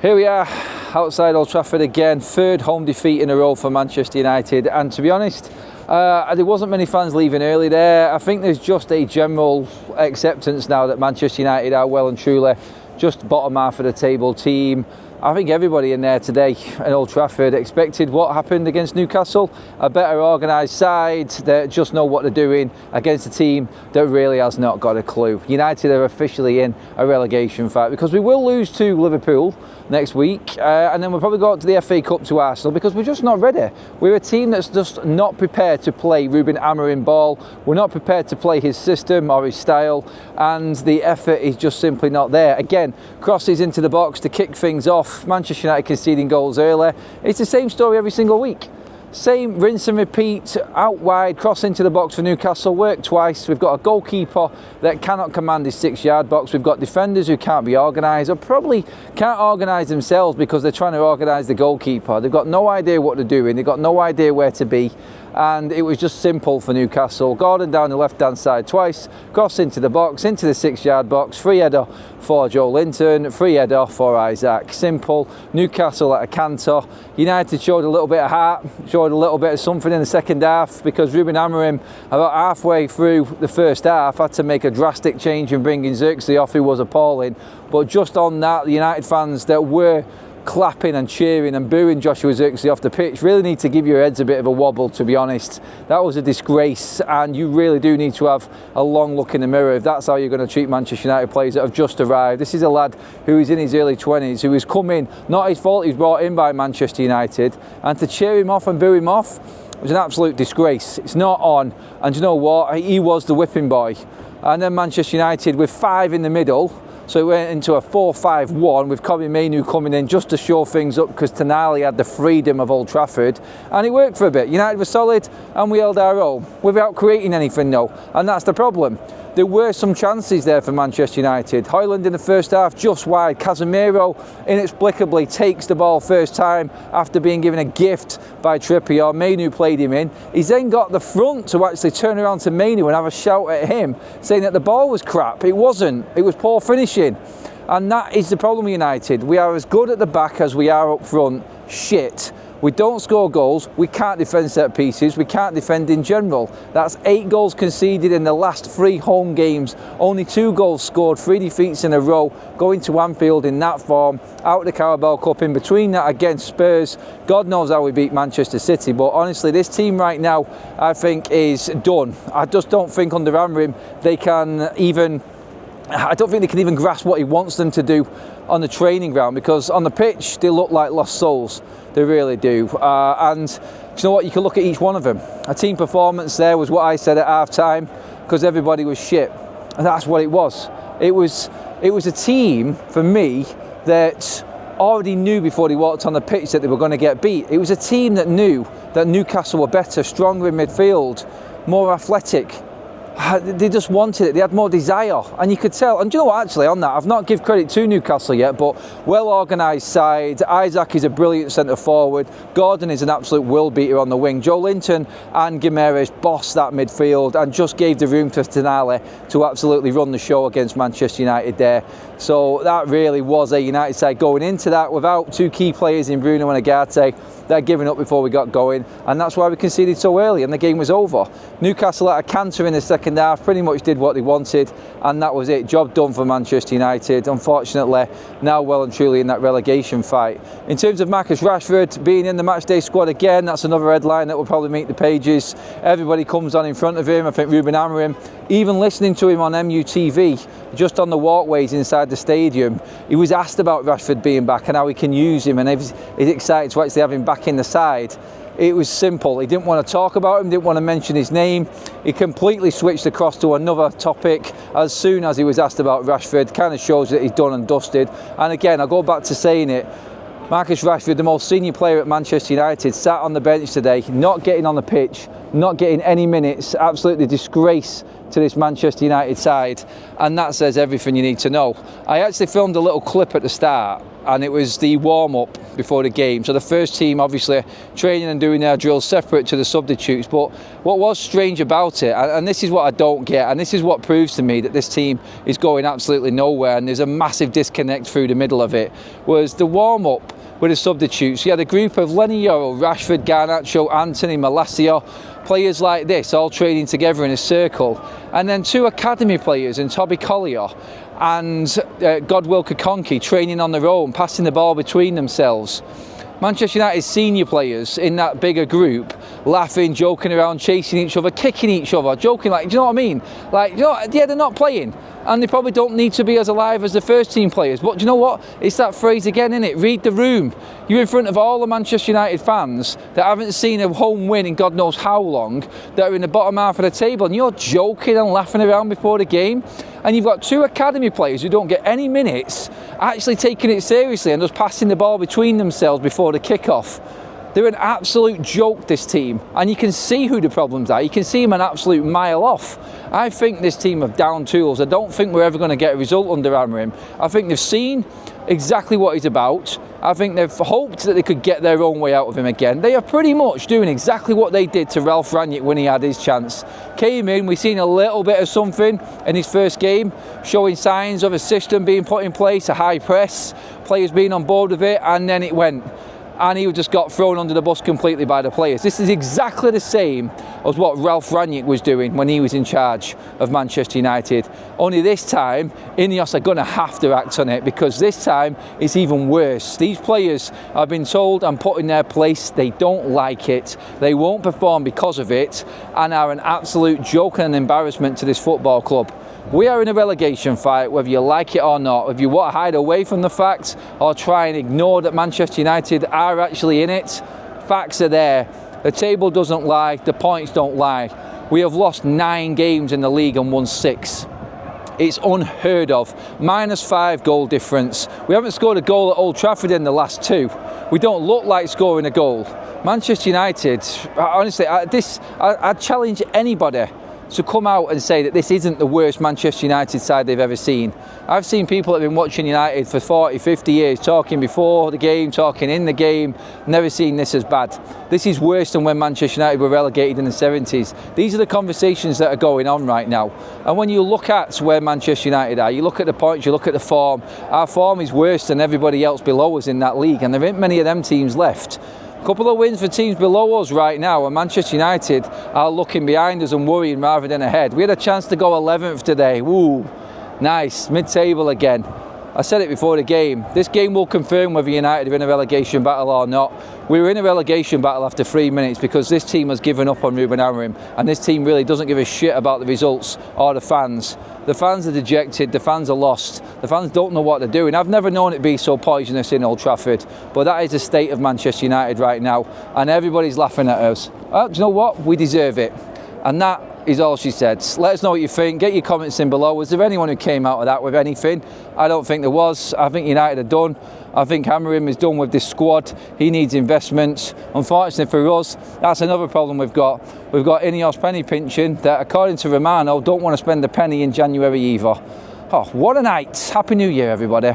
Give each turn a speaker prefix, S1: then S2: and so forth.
S1: Here we are outside Old Trafford again, third home defeat in a row for Manchester United, and to be honest, there wasn't many fans leaving early there. I think there's just a general acceptance now that Manchester United are well and truly just bottom half of the table team. I think everybody in there today at Old Trafford expected what happened against Newcastle, a better organised side that just know what they're doing against a team that really has not got a clue. United are officially in a relegation fight because we will lose to Liverpool next week, and then we'll probably go out to the FA Cup to Arsenal because we're just not ready. We're a team that's just not prepared to play Ruben Amorim ball. We're not prepared to play his system or his style, and the effort is just simply not there. Again, crosses into the box to kick things off. Manchester United conceding goals early. It's the same story every single week. Same rinse and repeat, out wide, cross into the box for Newcastle, work twice. We've got a goalkeeper that cannot command his 6-yard box. We've got defenders who can't be organised, or probably can't organise themselves because they're trying to organise the goalkeeper. They've got no idea what they're doing, they've got no idea where to be. And it was just simple for Newcastle. Gordon down the left-hand side twice, cross into the box, into the 6-yard box, free header for Joe Linton, free header for Isaac. Simple. Newcastle at a canter. United showed a little bit of heart, showed a little bit of something in the second half because Ruben Amorim, about halfway through the first half, had to make a drastic change in bringing Xerxes off, who was appalling. But just on that, the United fans that were clapping and cheering and booing Joshua Xerxes off the pitch really need to give your heads a bit of a wobble, to be honest. That was a disgrace, and you really do need to have a long look in the mirror if that's how you're going to treat Manchester United players that have just arrived. This is a lad who is in his early 20s, who has come in, not his fault, he's brought in by Manchester United, and to cheer him off and boo him off was an absolute disgrace. It's not on, and you know what, he was the whipping boy. And then Manchester United with 5 in the middle, so it went into a 4-5-1 with Kobbie Mainoo coming in just to show things up because Tonali had the freedom of Old Trafford, and it worked for a bit. United were solid and we held our own without creating anything though, and that's the problem. There were some chances there for Manchester United. Højlund in the first half just wide. Casemiro inexplicably takes the ball first time after being given a gift by Trippier. Mainoo played him in. He's then got the front to actually turn around to Mainoo and have a shout at him saying that the ball was crap. It wasn't. It was poor finishing. And that is the problem with United. We are as good at the back as we are up front. Shit. We don't score goals, we can't defend set pieces, we can't defend in general. That's 8 goals conceded in the last 3 home games, only 2 goals scored, 3 defeats in a row, going to Anfield in that form, out of the Carabao Cup, in between that against Spurs. God knows how we beat Manchester City, but honestly this team right now I think is done. I just don't think under Amorim they can even, I don't think they can even grasp what he wants them to do on the training ground, because on the pitch they look like lost souls. They really do. And you know what? You can look at each one of them. A team performance there was what I said at half time, because everybody was shit. And that's what it was. It was a team, for me, that already knew before they walked on the pitch that they were going to get beat. It was a team that knew that Newcastle were better, stronger in midfield, more athletic. They just wanted it, they had more desire, and you could tell. And do you know what, actually on that, I've not give credit to Newcastle yet, but well organised side. Isaac is a brilliant centre forward, Gordon is an absolute will beater on the wing, Joe Linton and Gimenez bossed that midfield and just gave the room to Tonali to absolutely run the show against Manchester United there. So that really was a United side going into that without 2 key players in Bruno and Agate. They're giving up before we got going, and that's why we conceded so early and the game was over. Newcastle at a canter in the second half, pretty much did what they wanted, and that was it. Job done for Manchester United. Unfortunately, now well and truly in that relegation fight. In terms of Marcus Rashford being in the matchday squad again, that's another headline that will probably make the pages. Everybody comes on in front of him. I think Ruben Amorim, even listening to him on MUTV, just on the walkways inside the stadium, he was asked about Rashford being back and how he can use him, and he's excited to actually have him back in the side. It was simple. He didn't want to talk about him, didn't want to mention his name. He completely switched across to another topic as soon as he was asked about Rashford. Kind of shows that he's done and dusted. And again, I'll go back to saying it, Marcus Rashford, the most senior player at Manchester United, sat on the bench today, not getting on the pitch, not getting any minutes. Absolutely disgrace to this Manchester United side, and that says everything you need to know. I actually filmed a little clip at the start, and it was the warm-up before the game. So the first team obviously training and doing their drills separate to the substitutes, but what was strange about it, and this is what I don't get, and this is what proves to me that this team is going absolutely nowhere and there's a massive disconnect through the middle of it, was the warm-up with the substitutes. You had a group of Lenny Yoro, Rashford, Garnacho, Anthony, Malacia, players like this all training together in a circle, and then two academy players in Toby Collier and Godwill Kakonki training on their own, passing the ball between themselves. Manchester United's senior players in that bigger group laughing, joking around, chasing each other, kicking each other, joking, like, do you know what I mean? Like, you know, yeah, they're not playing, and they probably don't need to be as alive as the first team players, but do you know what? It's that phrase again, innit? Read the room. You're in front of all the Manchester United fans that haven't seen a home win in God knows how long, that are in the bottom half of the table, and you're joking and laughing around before the game. And you've got two academy players who don't get any minutes actually taking it seriously and just passing the ball between themselves before the kick-off. They're an absolute joke, this team, and you can see who the problems are. You can see them an absolute mile off. I think this team have down tools. I don't think we're ever going to get a result under Amorim. I think they've seen exactly what he's about. I think they've hoped that they could get their own way out of him again. They are pretty much doing exactly what they did to Ralph Rangnick when he had his chance. Came in, we've seen a little bit of something in his first game, showing signs of a system being put in place, a high press, players being on board with it, and then it went. And he just got thrown under the bus completely by the players. This is exactly the same as what Ralph Rangnick was doing when he was in charge of Manchester United. Only this time, Ineos are going to have to act on it, because this time it's even worse. These players have been told and put in their place they don't like it, they won't perform because of it, and are an absolute joke and an embarrassment to this football club. We are in a relegation fight, whether you like it or not. If you want to hide away from the facts or try and ignore that Manchester United are actually in it, facts are there. The table doesn't lie, the points don't lie. We have lost 9 games in the league and won 6. It's unheard of. -5 goal difference. We haven't scored a goal at Old Trafford in the last 2. We don't look like scoring a goal. Manchester United, honestly, I challenge anybody to come out and say that this isn't the worst Manchester United side they've ever seen. I've seen people that have been watching United for 40, 50 years, talking before the game, talking in the game, never seen this as bad. This is worse than when Manchester United were relegated in the 70s. These are the conversations that are going on right now. And when you look at where Manchester United are, you look at the points, you look at the form, our form is worse than everybody else below us in that league, and there ain't many of them teams left. Couple of wins for teams below us right now, and Manchester United are looking behind us and worrying rather than ahead. We had a chance to go 11th today. Woo, nice, mid-table again. I said it before the game. This game will confirm whether United are in a relegation battle or not. We were in a relegation battle after 3 minutes because this team has given up on Ruben Amorim, and this team really doesn't give a shit about the results or the fans. The fans are dejected, the fans are lost, the fans don't know what they're doing. I've never known it be so poisonous in Old Trafford, but that is the state of Manchester United right now, and everybody's laughing at us. Well, do you know what? We deserve it. And that is all she said. Let us know what you think. Get your comments in below. Was there anyone who came out of that with anything? I don't think there was. I think United are done. I think Amorim is done with this squad. He needs investments. Unfortunately for us, that's another problem we've got. We've got Ineos penny pinching that, according to Romano, don't want to spend a penny in January either. Oh, what a night. Happy New Year, everybody.